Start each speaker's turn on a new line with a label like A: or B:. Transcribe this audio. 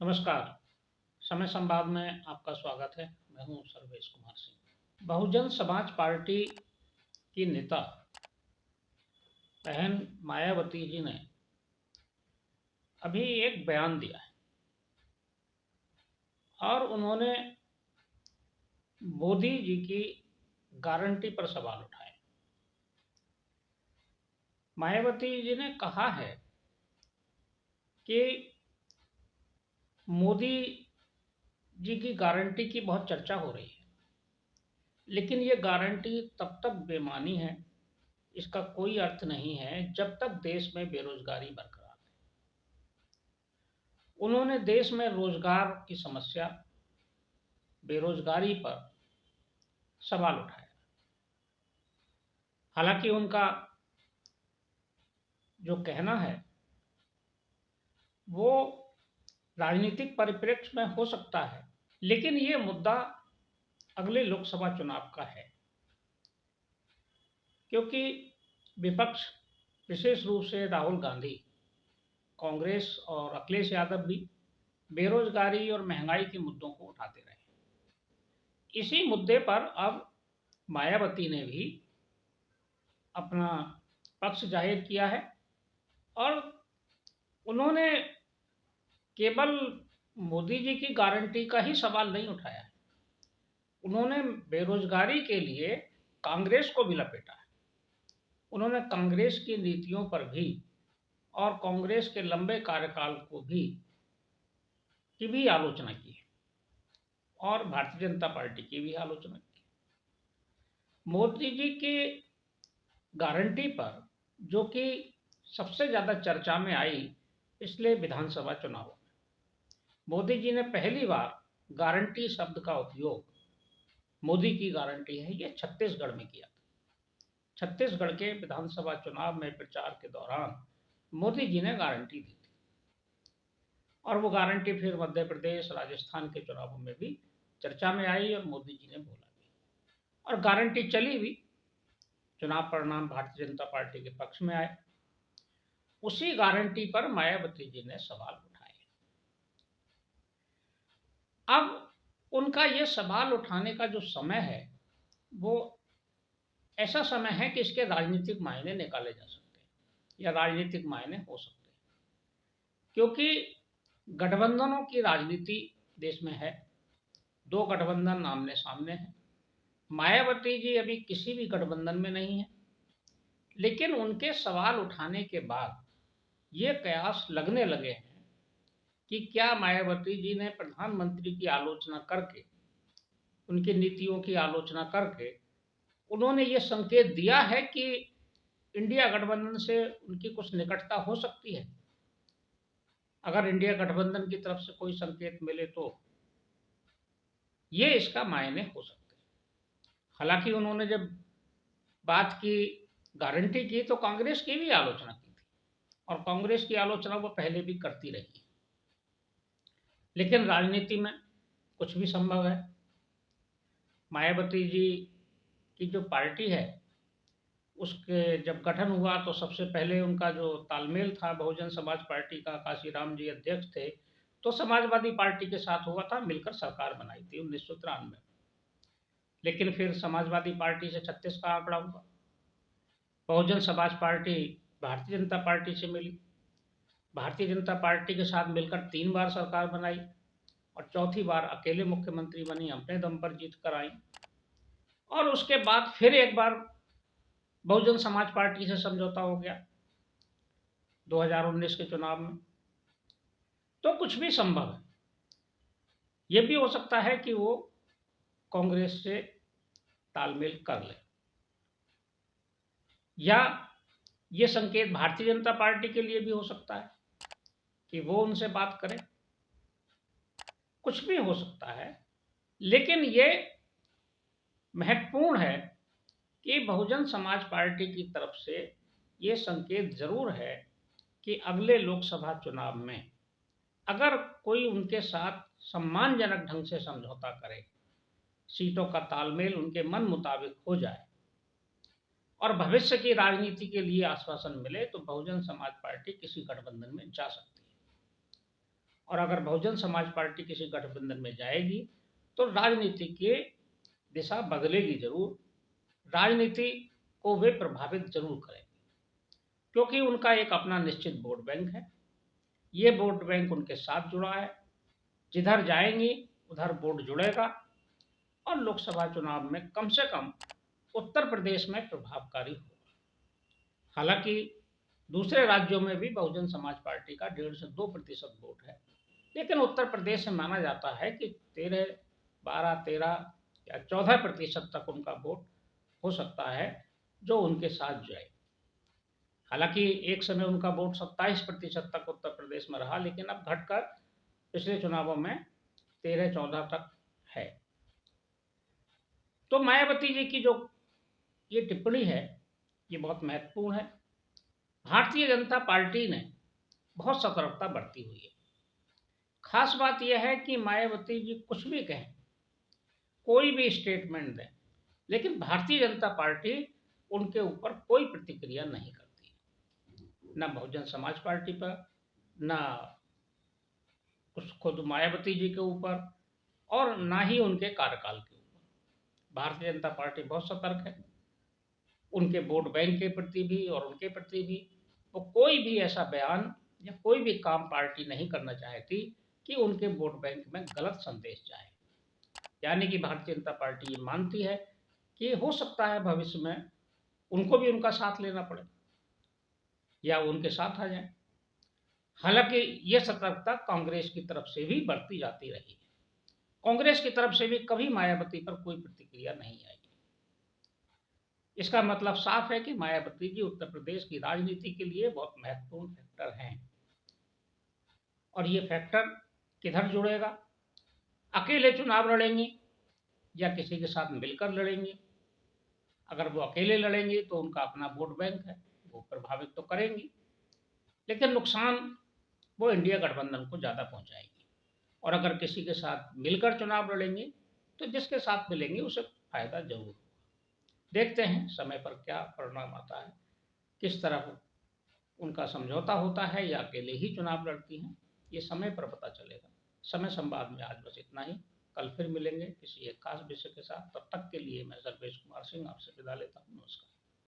A: नमस्कार। समय संवाद में आपका स्वागत है। मैं हूं सर्वेश कुमार सिंह। बहुजन समाज पार्टी की नेता बहन मायावती जी ने अभी एक बयान दिया है और उन्होंने मोदी जी की गारंटी पर सवाल उठाए। मायावती जी ने कहा है कि मोदी जी की गारंटी की बहुत चर्चा हो रही है, लेकिन ये गारंटी तब तक बेमानी है, इसका कोई अर्थ नहीं है जब तक देश में बेरोजगारी बरकरार है। उन्होंने देश में रोजगार की समस्या, बेरोजगारी पर सवाल उठाया। हालांकि उनका जो कहना है वो राजनीतिक परिप्रेक्ष्य में हो सकता है, लेकिन ये मुद्दा अगले लोकसभा चुनाव का है, क्योंकि विपक्ष विशेष रूप से राहुल गांधी, कांग्रेस और अखिलेश यादव भी बेरोजगारी और महंगाई के मुद्दों को उठाते रहे। इसी मुद्दे पर अब मायावती ने भी अपना पक्ष जाहिर किया है और उन्होंने केवल मोदी जी की गारंटी का ही सवाल नहीं उठाया है, उन्होंने बेरोजगारी के लिए कांग्रेस को भी लपेटा है। उन्होंने कांग्रेस की नीतियों पर भी और कांग्रेस के लंबे कार्यकाल को भी आलोचना की है और भारतीय जनता पार्टी की भी आलोचना की। मोदी जी की गारंटी पर, जो कि सबसे ज़्यादा चर्चा में आई पिछले विधानसभा चुनाव में, मोदी जी ने पहली बार गारंटी शब्द का उपयोग, मोदी की गारंटी है, ये छत्तीसगढ़ में किया था। छत्तीसगढ़ के विधानसभा चुनाव में प्रचार के दौरान मोदी जी ने गारंटी दी थी और वो गारंटी फिर मध्य प्रदेश, राजस्थान के चुनावों में भी चर्चा में आई और मोदी जी ने बोला भी और गारंटी चली भी। चुनाव परिणाम भारतीय जनता पार्टी के पक्ष में आए। उसी गारंटी पर मायावती जी ने सवाल उठाए। अब उनका ये सवाल उठाने का जो समय है वो ऐसा समय है कि इसके राजनीतिक मायने निकाले जा सकते हैं या राजनीतिक मायने हो सकते हैं, क्योंकि गठबंधनों की राजनीति देश में है। दो गठबंधन आमने सामने हैं। मायावती जी अभी किसी भी गठबंधन में नहीं है, लेकिन उनके सवाल उठाने के बाद ये कयास लगने लगे हैं कि क्या मायावती जी ने प्रधानमंत्री की आलोचना करके, उनकी नीतियों की आलोचना करके उन्होंने ये संकेत दिया है कि इंडिया गठबंधन से उनकी कुछ निकटता हो सकती है। अगर इंडिया गठबंधन की तरफ से कोई संकेत मिले तो ये इसका मायने हो सकते हैं। हालांकि उन्होंने जब बात की, गारंटी की, तो कांग्रेस की भी आलोचना की थी और कांग्रेस की आलोचना वो पहले भी करती रही। लेकिन राजनीति में कुछ भी संभव है। मायावती जी की जो पार्टी है उसके जब गठन हुआ तो सबसे पहले उनका जो तालमेल था बहुजन समाज पार्टी का, काशीराम जी अध्यक्ष थे, तो समाजवादी पार्टी के साथ हुआ था, मिलकर सरकार बनाई थी 1993 में। लेकिन फिर समाजवादी पार्टी से 36 का आंकड़ा हुआ। बहुजन समाज पार्टी भारतीय जनता पार्टी से मिली, भारतीय जनता पार्टी के साथ मिलकर 3 बार सरकार बनाई और चौथी बार अकेले मुख्यमंत्री बनी, अपने दम पर जीत कर आई। और उसके बाद फिर एक बार बहुजन समाज पार्टी से समझौता हो गया 2019 के चुनाव में। तो कुछ भी संभव है। ये भी हो सकता है कि वो कांग्रेस से तालमेल कर ले, या ये संकेत भारतीय जनता पार्टी के लिए भी हो सकता है कि वो उनसे बात करें। कुछ भी हो सकता है, लेकिन ये महत्वपूर्ण है कि बहुजन समाज पार्टी की तरफ से ये संकेत जरूर है कि अगले लोकसभा चुनाव में अगर कोई उनके साथ सम्मानजनक ढंग से समझौता करे, सीटों का तालमेल उनके मन मुताबिक हो जाए और भविष्य की राजनीति के लिए आश्वासन मिले, तो बहुजन समाज पार्टी किसी गठबंधन में जा सकती है। और अगर बहुजन समाज पार्टी किसी गठबंधन में जाएगी तो राजनीति की दिशा बदलेगी जरूर, राजनीति को वे प्रभावित जरूर करेंगे, क्योंकि उनका एक अपना निश्चित वोट बैंक है। ये वोट बैंक उनके साथ जुड़ा है, जिधर जाएंगी उधर वोट जुड़ेगा और लोकसभा चुनाव में कम से कम उत्तर प्रदेश में प्रभावकारी होगा। हालांकि दूसरे राज्यों में भी बहुजन समाज पार्टी का 1.5 से 2% वोट है, लेकिन उत्तर प्रदेश में माना जाता है कि 13 या 14% तक उनका वोट हो सकता है जो उनके साथ जाए। हालांकि एक समय उनका वोट 27% तक उत्तर प्रदेश में रहा, लेकिन अब घटकर पिछले चुनावों में 13-14 तक है। तो मायावती जी की जो ये टिप्पणी है ये बहुत महत्वपूर्ण है। भारतीय जनता पार्टी ने बहुत सतर्कता बरती हुई है। खास बात यह है कि मायावती जी कुछ भी कहें, कोई भी स्टेटमेंट दें, लेकिन भारतीय जनता पार्टी उनके ऊपर कोई प्रतिक्रिया नहीं करती, न बहुजन समाज पार्टी पर, न खुद मायावती जी के ऊपर, और ना ही उनके कार्यकाल के ऊपर। भारतीय जनता पार्टी बहुत सतर्क है, उनके वोट बैंक के प्रति भी और उनके प्रति भी। वो कोई भी ऐसा बयान या कोई भी काम पार्टी नहीं करना चाहती कि उनके वोट बैंक में गलत संदेश जाए। यानी कि भारतीय जनता पार्टी ये मानती है कि हो सकता है भविष्य में उनको भी उनका साथ लेना पड़े या उनके साथ आ जाए। हालांकि ये सतर्कता कांग्रेस की तरफ से भी बरती जाती रही है। कांग्रेस की तरफ से भी कभी मायावती पर कोई प्रतिक्रिया नहीं आई। इसका मतलब साफ है कि मायावती जी उत्तर प्रदेश की राजनीति के लिए बहुत महत्वपूर्ण फैक्टर हैं। और ये फैक्टर किधर जुड़ेगा? अकेले चुनाव लड़ेंगी या किसी के साथ मिलकर लड़ेंगी? अगर वो अकेले लड़ेंगी तो उनका अपना वोट बैंक है, वो प्रभावित तो करेंगी, लेकिन नुकसान वो इंडिया गठबंधन को ज़्यादा पहुंचाएगी। और अगर किसी के साथ मिलकर चुनाव लड़ेंगी तो जिसके साथ मिलेंगे उसे फायदा जरूर होगा। देखते हैं समय पर क्या परिणाम आता है, किस तरह उनका समझौता होता है या अकेले ही चुनाव लड़ती हैं, ये समय पर पता चलेगा। समय संवाद में आज बस इतना ही। कल फिर मिलेंगे किसी एक खास विषय के साथ। तब तक के लिए मैं सर्वेश कुमार सिंह आपसे विदा लेता हूँ। नमस्कार।